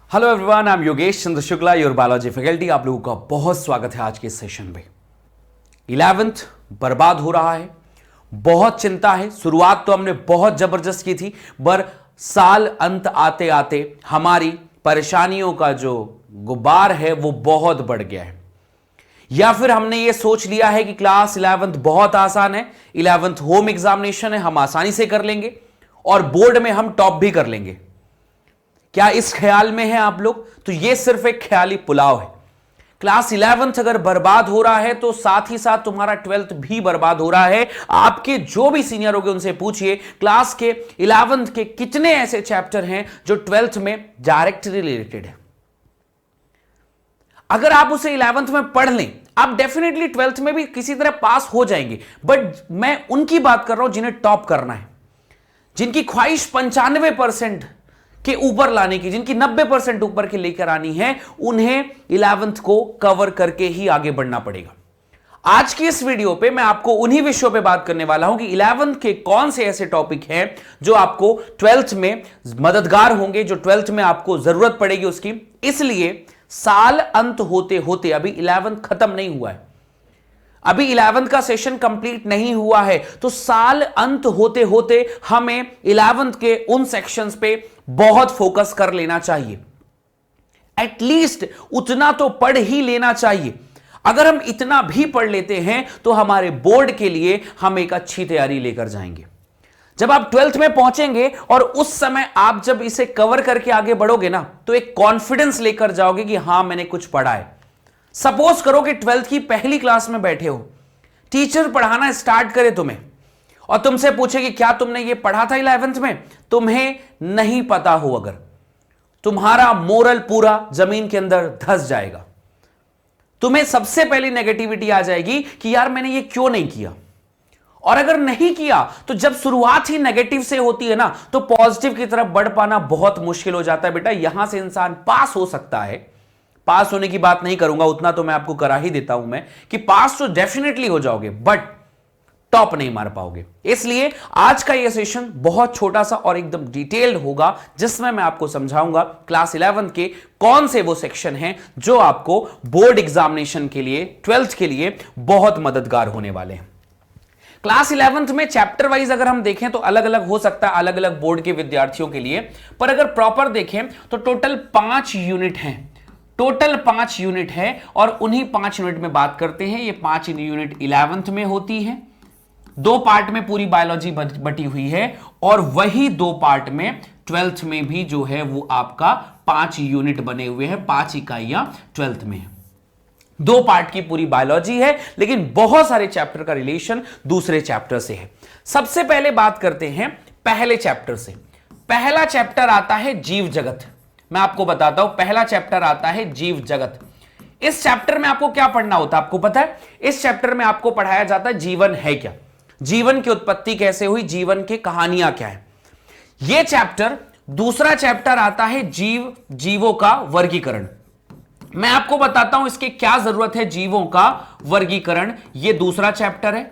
Hello everyone, I am Yogesh Chandra Shukla, your biology faculty. आप लोगों का बहुत स्वागत है आज के सेशन में। 11th बर्बाद हो रहा है, बहुत चिंता है। शुरुआत तो हमने बहुत जबरदस्त की थी, पर साल अंत आते आते हमारी परेशानियों का जो गुबार है वो बहुत बढ़ गया है। या फिर हमने ये सोच लिया है कि क्लास 11th बहुत आसान है, 11th होम एग्जामिनेशन है, हम आसानी से कर लेंगे और बोर्ड में हम टॉप भी कर लेंगे। क्या इस ख्याल में है आप लोग? तो ये सिर्फ एक ख्याली पुलाव है। क्लास 11th अगर बर्बाद हो रहा है तो साथ ही साथ तुम्हारा 12th भी बर्बाद हो रहा है। आपके जो भी सीनियर होंगे उनसे पूछिए क्लास के 11th के कितने ऐसे चैप्टर हैं जो 12th में डायरेक्टली रिलेटेड है। अगर आप उसे 11th में पढ़ लें, आप डेफिनेटली 12th में भी किसी तरह पास हो जाएंगे। बट मैं उनकी बात कर रहा हूं जिन्हें टॉप करना है, जिनकी ख्वाहिश 95% के ऊपर लाने की, जिनकी 90% ऊपर के लेकर आनी है, उन्हें 11th को कवर करके ही आगे बढ़ना पड़ेगा। आज की इस वीडियो पे मैं आपको उन्हीं विषयों पे बात करने वाला हूं कि 11th के कौन से ऐसे टॉपिक हैं जो आपको 12th में मददगार होंगे, जो 12th में आपको जरूरत पड़ेगी उसकी। इसलिए साल अंत होते होते अभी 11th खत्म नहीं हुआ है, अभी 11th का सेशन कंप्लीट नहीं हुआ है, तो साल अंत होते होते हमें 11th के उन सेक्शंस पे बहुत फोकस कर लेना चाहिए। एटलीस्ट उतना तो पढ़ ही लेना चाहिए। अगर हम इतना भी पढ़ लेते हैं तो हमारे बोर्ड के लिए हम एक अच्छी तैयारी लेकर जाएंगे। जब आप 12th में पहुंचेंगे और उस समय आप जब इसे कवर करके आगे बढ़ोगे ना, तो एक कॉन्फिडेंस लेकर जाओगे कि हां मैंने कुछ पढ़ा है। सपोज करो कि 12th की पहली क्लास में बैठे हो, टीचर पढ़ाना स्टार्ट करे तुम्हें और तुमसे पूछे कि क्या तुमने ये पढ़ा था 11th में, तुम्हें नहीं पता हो, अगर तुम्हारा मोरल पूरा जमीन के अंदर धंस जाएगा। तुम्हें सबसे पहली नेगेटिविटी आ जाएगी कि यार मैंने ये क्यों नहीं किया। और अगर नहीं किया तो जब शुरुआत ही नेगेटिव से होती है ना, तो पॉजिटिव की तरफ बढ़ पाना बहुत मुश्किल हो जाता है। बेटा यहां से इंसान पास हो सकता है, पास होने की बात नहीं करूंगा, उतना तो मैं आपको करा ही देता हूं मैं कि पास तो डेफिनेटली हो जाओगे, बट टॉप नहीं मार पाओगे। इसलिए आज का यह सेशन बहुत छोटा सा और एकदम डिटेल्ड होगा, जिसमें मैं आपको समझाऊंगा क्लास 11th के कौन से वो सेक्शन हैं जो आपको बोर्ड एग्जामिनेशन के लिए, 12th के लिए बहुत मददगार होने वाले हैं। क्लास 11th में चैप्टर वाइज अगर हम देखें तो अलग अलग हो सकता है, अलग अलग बोर्ड के विद्यार्थियों के लिए, पर अगर प्रॉपर देखें तो टोटल 5 यूनिट हैं। टोटल 5 यूनिट है और उन्हीं 5 यूनिट में बात करते हैं। ये 5 यूनिट 11th में होती है, 2 पार्ट में पूरी बायोलॉजी बटी हुई है, और वही 2 पार्ट में 12th में भी जो है वो आपका 5 यूनिट बने हुए हैं, 5 इकाइयां 12th में है। 2 पार्ट की पूरी बायोलॉजी है, लेकिन बहुत सारे चैप्टर का रिलेशन दूसरे चैप्टर से है। सबसे पहले बात करते हैं पहले चैप्टर से। पहला चैप्टर आता है जीव जगत। मैं आपको बताता हूं, पहला चैप्टर आता है जीव जगत। इस चैप्टर में आपको क्या पढ़ना होता है आपको पता है? इस चैप्टर में आपको पढ़ाया जाता है जीवन है क्या, जीवन की उत्पत्ति कैसे हुई, जीवन की कहानियां क्या है। यह चैप्टर, दूसरा चैप्टर आता है जीवों का वर्गीकरण। मैं आपको बताता हूं इसके क्या जरूरत है, जीवों का वर्गीकरण। यह दूसरा चैप्टर है,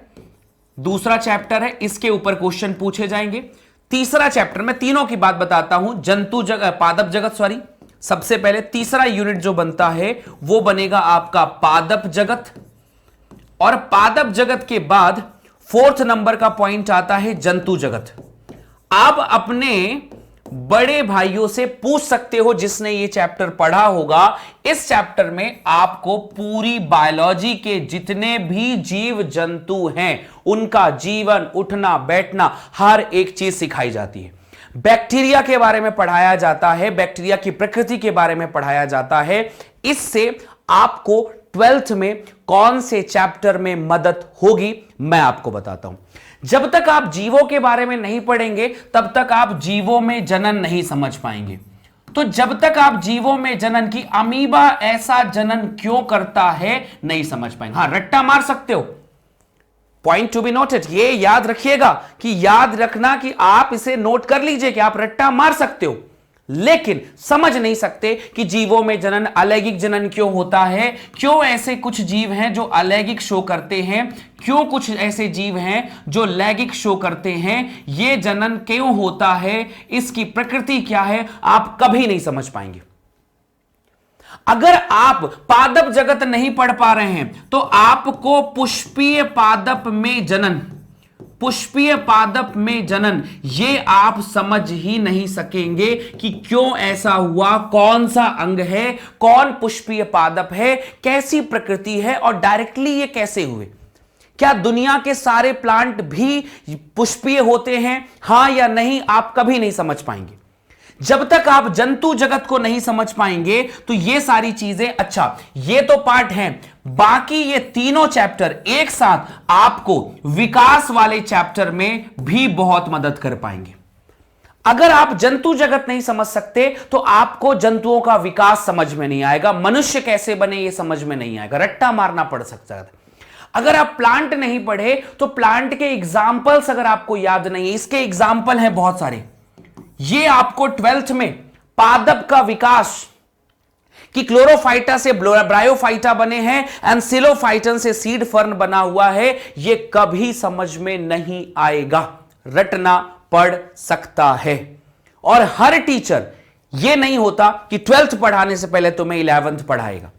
दूसरा चैप्टर है, इसके ऊपर क्वेश्चन पूछे जाएंगे। तीसरा चैप्टर, मैं तीनों की बात बताता हूं, जंतु जगत, पादप जगत, सॉरी, सबसे पहले तीसरा यूनिट जो बनता है वो बनेगा आपका पादप जगत, और पादप जगत के बाद 4th नंबर का पॉइंट आता है जंतु जगत। आप अपने बड़े भाइयों से पूछ सकते हो जिसने ये चैप्टर पढ़ा होगा, इस चैप्टर में आपको पूरी बायोलॉजी के जितने भी जीव जंतु हैं उनका जीवन, उठना बैठना, हर एक चीज सिखाई जाती है। बैक्टीरिया के बारे में पढ़ाया जाता है, बैक्टीरिया की प्रकृति के बारे में पढ़ाया जाता है। इससे आपको 12th में कौन से चैप्टर में मदद होगी मैं आपको बताता हूं। जब तक आप जीवों के बारे में नहीं पढ़ेंगे तब तक आप जीवों में जनन नहीं समझ पाएंगे। तो जब तक आप जीवों में जनन की, अमीबा ऐसा जनन क्यों करता है, नहीं समझ पाएंगे। हां, रट्टा मार सकते हो, पॉइंट टू बी नोटेड, ये याद रखिएगा कि याद रखना कि आप इसे नोट कर लीजिए कि आप रट्टा मार सकते हो, लेकिन समझ नहीं सकते कि जीवों में जनन, अलैंगिक जनन क्यों होता है, क्यों ऐसे कुछ जीव हैं जो अलैंगिक शो करते हैं, क्यों कुछ ऐसे जीव हैं जो लैंगिक शो करते हैं, ये जनन क्यों होता है, इसकी प्रकृति क्या है, आप कभी नहीं समझ पाएंगे। अगर आप पादप जगत नहीं पढ़ पा रहे हैं तो आपको पुष्पीय पादप में जनन, पुष्पीय पादप में जनन, ये आप समझ ही नहीं सकेंगे कि क्यों ऐसा हुआ, कौन सा अंग है, कौन पुष्पीय पादप है, कैसी प्रकृति है और डायरेक्टली ये कैसे हुए। क्या दुनिया के सारे प्लांट भी पुष्पीय होते हैं, हां या नहीं, आप कभी नहीं समझ पाएंगे। जब तक आप जंतु जगत को नहीं समझ पाएंगे तो ये सारी चीजें, अच्छा ये तो पार्ट है, बाकी ये तीनों चैप्टर एक साथ आपको विकास वाले चैप्टर में भी बहुत मदद कर पाएंगे। अगर आप जंतु जगत नहीं समझ सकते तो आपको जंतुओं का विकास समझ में नहीं आएगा, मनुष्य कैसे बने ये समझ में नहीं आएगा, रट्टा मारना पड़ सकता है। अगर आप प्लांट नहीं पढ़े तो प्लांट के एग्जाम्पल्स अगर आपको याद नहीं है, इसके एग्जाम्पल हैं बहुत सारे, ये आपको 12th में पादप का विकास कि क्लोरोफाइटा से ब्रायोफाइटा बने हैं, एंसिलोफाइटन से सीड फर्न बना हुआ है, ये कभी समझ में नहीं आएगा, रटना पड़ सकता है। और हर टीचर ये नहीं होता कि 12th पढ़ाने से पहले तुम्हें 11th पढ़ाएगा।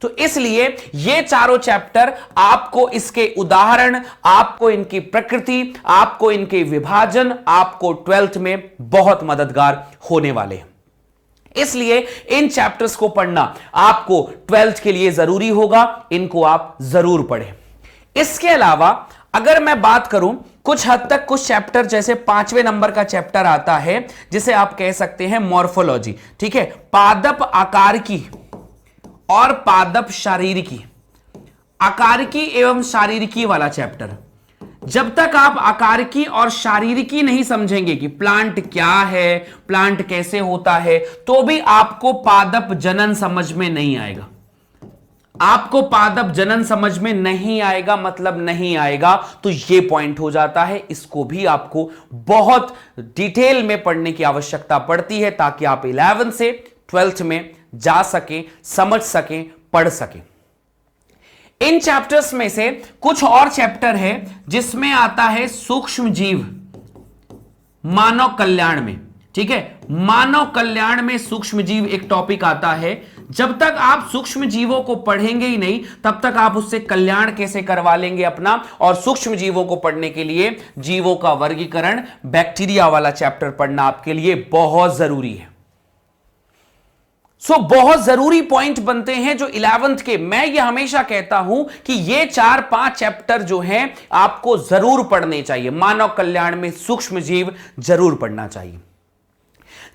तो इसलिए ये चारों चैप्टर आपको इसके उदाहरण, आपको इनकी प्रकृति, आपको इनके विभाजन, आपको 12th में बहुत मददगार होने वाले हैं। इसलिए इन चैप्टर्स को पढ़ना आपको 12th के लिए जरूरी होगा, इनको आप जरूर पढ़ें। इसके अलावा अगर मैं बात करूं कुछ हद तक, कुछ चैप्टर जैसे 5वें नंबर का चैप्टर आता है जिसे आप कह सकते हैं मॉर्फोलॉजी, ठीक है, पादप आकार की और पादप शारीरिकी, आकारिकी एवं शारीरिकी वाला चैप्टर। जब तक आप आकारिकी और शारीरिकी नहीं समझेंगे कि प्लांट क्या है, प्लांट कैसे होता है, तो भी आपको पादप जनन समझ में नहीं आएगा। आपको पादप जनन समझ में नहीं आएगा मतलब नहीं आएगा, तो यह पॉइंट हो जाता है। इसको भी आपको बहुत डिटेल में पढ़ने की आवश्यकता पड़ती है ताकि आप 11 से 12th में जा सकें, समझ सकें, पढ़ सकें। इन चैप्टर्स में से कुछ और चैप्टर है जिसमें आता है सूक्ष्म जीव मानव कल्याण में, ठीक है, मानव कल्याण में सूक्ष्म जीव एक टॉपिक आता है। जब तक आप सूक्ष्म जीवों को पढ़ेंगे ही नहीं तब तक आप उससे कल्याण कैसे करवा लेंगे अपना। और सूक्ष्म जीवों को पढ़ने के लिए जीवों का वर्गीकरण, बैक्टीरिया वाला चैप्टर पढ़ना आपके लिए बहुत जरूरी है। बहुत जरूरी पॉइंट बनते हैं जो 11th के, मैं ये हमेशा कहता हूं कि ये 4-5 चैप्टर जो हैं आपको जरूर पढ़ने चाहिए। मानव कल्याण में सूक्ष्म जीव जरूर पढ़ना चाहिए।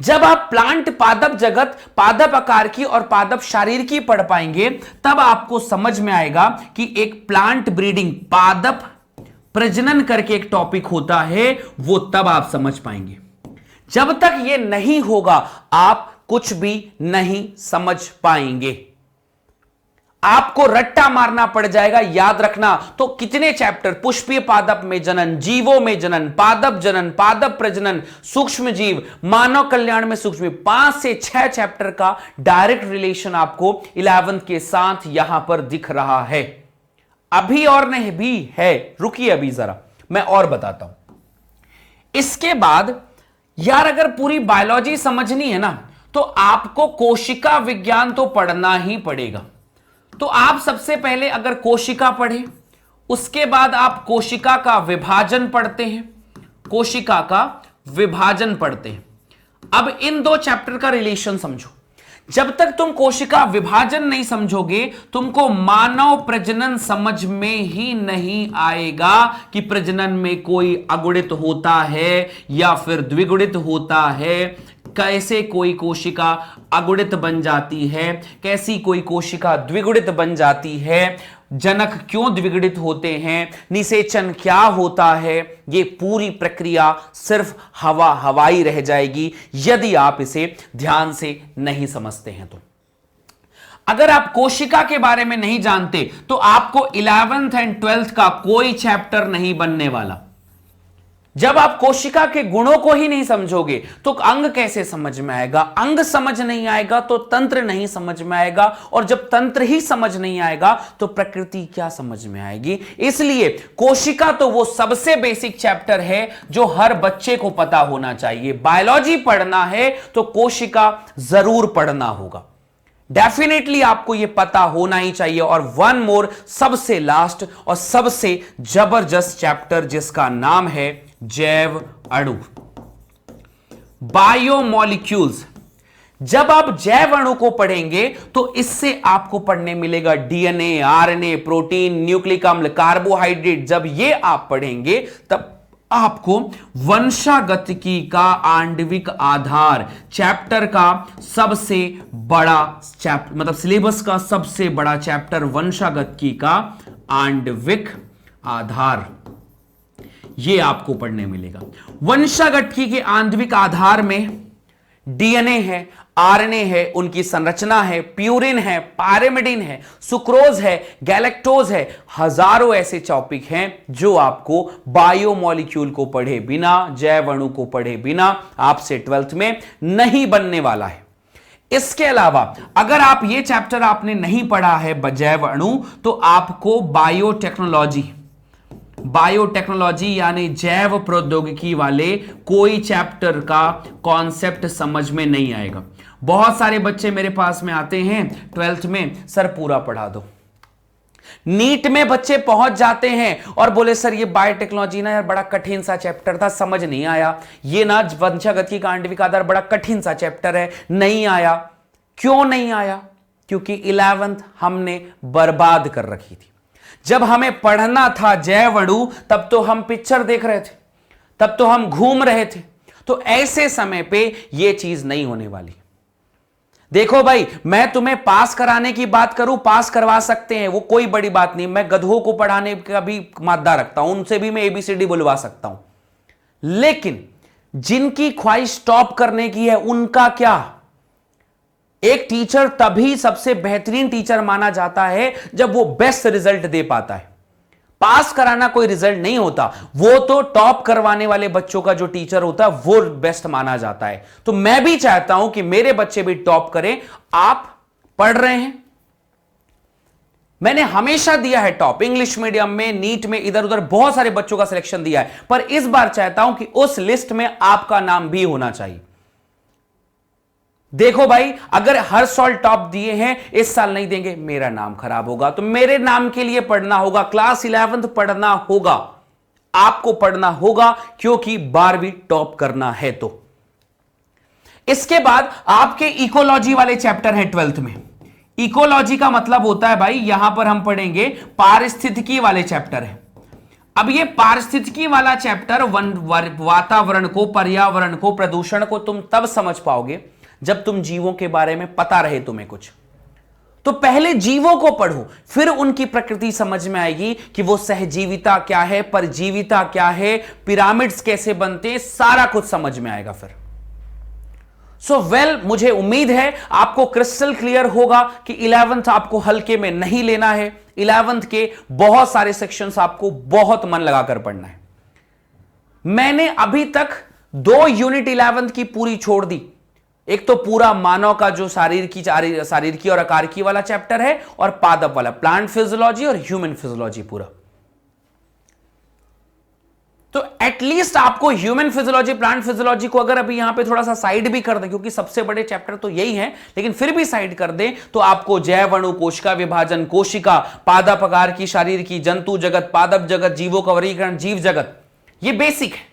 जब आप प्लांट, पादप जगत, पादप आकार की और पादप शारीरिकी पढ़ पाएंगे तब आपको समझ में आएगा कि एक प्लांट ब्रीडिंग, पादप प्रजनन करके एक टॉपिक होता है, वो तब आप समझ पाएंगे। जब तक ये नहीं होगा आप कुछ भी नहीं समझ पाएंगे, आपको रट्टा मारना पड़ जाएगा। याद रखना, तो कितने चैप्टर, पुष्पीय पादप में जनन, जीवों में जनन, पादप प्रजनन, सूक्ष्म जीव, मानव कल्याण में सूक्ष्म, 5 से 6 चैप्टर का डायरेक्ट रिलेशन आपको 11th के साथ यहां पर दिख रहा है। अभी और नहीं भी है, रुकिए अभी जरा मैं और बताता हूं। इसके बाद यार अगर पूरी बायोलॉजी समझनी है ना तो आपको कोशिका विज्ञान तो पढ़ना ही पड़ेगा। तो आप सबसे पहले अगर कोशिका पढ़े, उसके बाद आप कोशिका का विभाजन पढ़ते हैं, कोशिका का विभाजन पढ़ते हैं। अब इन दो चैप्टर का रिलेशन समझो। जब तक तुम कोशिका विभाजन नहीं समझोगे तुमको मानव प्रजनन समझ में ही नहीं आएगा कि प्रजनन में कोई अगुणित होता है या फिर द्विगुणित होता है, कैसे कोई कोशिका अगुणित बन जाती है, कैसी कोई कोशिका द्विगुणित बन जाती है, जनक क्यों द्विगुणित होते हैं, निषेचन क्या होता है। ये पूरी प्रक्रिया सिर्फ हवाई रह जाएगी यदि आप इसे ध्यान से नहीं समझते हैं। तो अगर आप कोशिका के बारे में नहीं जानते तो आपको 11th एंड 12th का कोई चैप्टर नहीं बनने वाला। जब आप कोशिका के गुणों को ही नहीं समझोगे तो अंग कैसे समझ में आएगा, अंग समझ नहीं आएगा तो तंत्र नहीं समझ में आएगा, और जब तंत्र ही समझ नहीं आएगा तो प्रकृति क्या समझ में आएगी। इसलिए कोशिका तो वो सबसे बेसिक चैप्टर है जो हर बच्चे को पता होना चाहिए। बायोलॉजी पढ़ना है तो कोशिका जरूर पढ़ना होगा। डेफिनेटली आपको यह पता होना ही चाहिए। और वन मोर, सबसे लास्ट और सबसे जबरदस्त चैप्टर, जिसका नाम है जैव अणु, बायोमोलिक्यूल्स। जब आप जैव अणु को पढ़ेंगे तो इससे आपको पढ़ने मिलेगा डीएनए, आरएनए, प्रोटीन, न्यूक्लिक अम्ल, कार्बोहाइड्रेट। जब ये आप पढ़ेंगे तब आपको वंशागतिकी का आणविक आधार चैप्टर का सबसे बड़ा चैप्टर, मतलब सिलेबस का सबसे बड़ा चैप्टर, वंशागतिकी का आणविक आधार, यह आपको पढ़ने मिलेगा। वंशागतिकी के आणविक आधार में डीएनए है, आरएनए है, उनकी संरचना है, प्यूरिन है, पायरिमिडिन है, सुक्रोज है, गैलेक्टोज है, हजारों ऐसे टॉपिक हैं जो आपको बायोमोलिक्यूल को पढ़े बिना, जैव अणु को पढ़े बिना आपसे 12th में नहीं बनने वाला है। इसके अलावा अगर आप ये चैप्टर आपने नहीं पढ़ा है जैव अणु, तो आपको बायोटेक्नोलॉजी यानी जैव प्रौद्योगिकी वाले कोई चैप्टर का कॉन्सेप्ट समझ में नहीं आएगा। बहुत सारे बच्चे मेरे पास में आते हैं 12th में, सर पूरा पढ़ा दो। नीट में बच्चे पहुंच जाते हैं और बोले सर ये बायोटेक्नोलॉजी ना यार बड़ा कठिन सा चैप्टर था, समझ नहीं आया। ये ना वंशागतिकी का आणविक आधार बड़ा कठिन सा चैप्टर है, नहीं आया। क्यों नहीं आया? क्योंकि 11th हमने बर्बाद कर रखी थी। जब हमें पढ़ना था जैव अणु तब तो हम पिक्चर देख रहे थे, तब तो हम घूम रहे थे। तो ऐसे समय पे यह चीज नहीं होने वाली। देखो भाई, मैं तुम्हें पास कराने की बात करूं, पास करवा सकते हैं, वो कोई बड़ी बात नहीं। मैं गधों को पढ़ाने का भी मादा रखता हूं, उनसे भी मैं एबीसीडी बुलवा सकता हूं। लेकिन जिनकी ख्वाहिश टॉप करने की है उनका क्या? एक टीचर तभी सबसे बेहतरीन टीचर माना जाता है जब वो बेस्ट रिजल्ट दे पाता है। पास कराना कोई रिजल्ट नहीं होता, वो तो टॉप करवाने वाले बच्चों का जो टीचर होता है वो बेस्ट माना जाता है। तो मैं भी चाहता हूं कि मेरे बच्चे भी टॉप करें। आप पढ़ रहे हैं, मैंने हमेशा दिया है टॉप, इंग्लिश मीडियम में, नीट में, इधर उधर बहुत सारे बच्चों का सिलेक्शन दिया है, पर इस बार चाहता हूं कि उस लिस्ट में आपका नाम भी होना चाहिए। देखो भाई, अगर हर साल टॉप दिए हैं, इस साल नहीं देंगे, मेरा नाम खराब होगा। तो मेरे नाम के लिए पढ़ना होगा, क्लास 11th पढ़ना होगा, आपको पढ़ना होगा, क्योंकि 12वीं टॉप करना है। तो इसके बाद आपके इकोलॉजी वाले चैप्टर है 12th में। इकोलॉजी का मतलब होता है भाई, यहां पर हम पढ़ेंगे पारिस्थितिकी वाले चैप्टर है। अब ये पारिस्थितिकी वाला चैप्टर वातावरण को, पर्यावरण को, प्रदूषण को तुम तब समझ पाओगे जब तुम जीवों के बारे में पता रहे तुम्हें कुछ। तो पहले जीवों को पढ़ो, फिर उनकी प्रकृति समझ में आएगी कि वो सहजीविता क्या है, परजीविता क्या है, पिरामिड्स कैसे बनते हैं, सारा कुछ समझ में आएगा फिर। मुझे उम्मीद है आपको क्रिस्टल क्लियर होगा कि 11th आपको हल्के में नहीं लेना है। 11th के बहुत सारे सेक्शंस आपको बहुत मन लगाकर पढ़ना है। मैंने अभी तक 2 यूनिट 11th की पूरी छोड़ दी। एक तो पूरा मानव का जो शारीरिकी और अकारकी वाला चैप्टर है, और पादप वाला प्लांट फिजियोलॉजी और ह्यूमन फिजियोलॉजी पूरा। तो एटलीस्ट आपको ह्यूमन फिजियोलॉजी, प्लांट फिजियोलॉजी को अगर अभी यहां पे थोड़ा सा साइड भी कर दें, क्योंकि सबसे बड़े चैप्टर तो यही हैं, लेकिन फिर भी साइड कर दें, तो आपको जैव अणु, कोशिका विभाजन, कोशिका, पादप आकारकी, शारीरिकी, जंतु जगत, पादप जगत, जीवों का वर्गीकरण, जीव जगत, ये बेसिक है।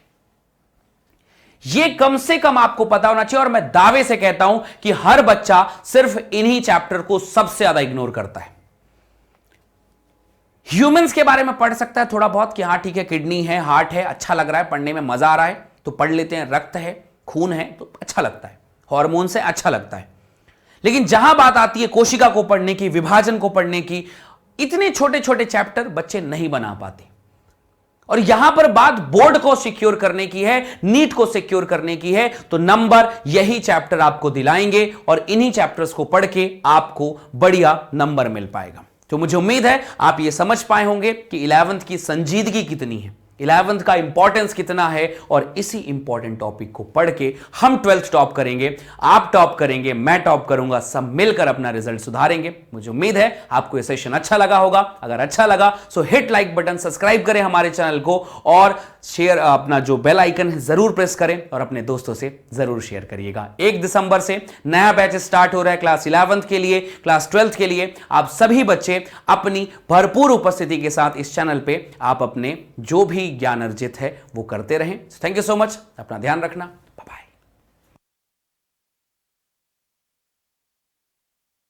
ये कम से कम आपको पता होना चाहिए। और मैं दावे से कहता हूं कि हर बच्चा सिर्फ इन्हीं चैप्टर को सबसे ज्यादा इग्नोर करता है। ह्यूमंस के बारे में पढ़ सकता है थोड़ा बहुत कि हाँ ठीक है, किडनी है, हार्ट है, अच्छा लग रहा है, पढ़ने में मजा आ रहा है तो पढ़ लेते हैं। रक्त है, खून है तो अच्छा लगता है, हार्मोन से अच्छा लगता है। लेकिन जहां बात आती है कोशिका को पढ़ने की, विभाजन को पढ़ने की, इतने छोटे छोटे चैप्टर बच्चे नहीं बना पाते। और यहां पर बात बोर्ड को सिक्योर करने की है, नीट को सिक्योर करने की है, तो नंबर यही चैप्टर आपको दिलाएंगे और इन्हीं चैप्टर्स को पढ़ के आपको बढ़िया नंबर मिल पाएगा। तो मुझे उम्मीद है आप ये समझ पाए होंगे कि 11th की संजीदगी कितनी है। 11th का इंपॉर्टेंस कितना है, और इसी इंपॉर्टेंट टॉपिक को पढ़ के हम 12th टॉप करेंगे, आप टॉप करेंगे, मैं टॉप करूंगा, सब मिलकर अपना रिजल्ट सुधारेंगे। मुझे उम्मीद है आपको यह सेशन अच्छा लगा होगा। अगर अच्छा लगा सो हिट लाइक बटन, सब्सक्राइब करें हमारे चैनल को, और शेयर, अपना जो बेल आइकन है जरूर प्रेस करें, और अपने दोस्तों से जरूर शेयर करिएगा। 1 दिसंबर से नया बैच स्टार्ट हो रहा है क्लास 11th के लिए, क्लास 12th के लिए। आप सभी बच्चे अपनी भरपूर उपस्थिति के साथ इस चैनल पे आप अपने जो भी ज्ञान अर्जित है वो करते रहें। थैंक यू सो मच, अपना ध्यान रखना।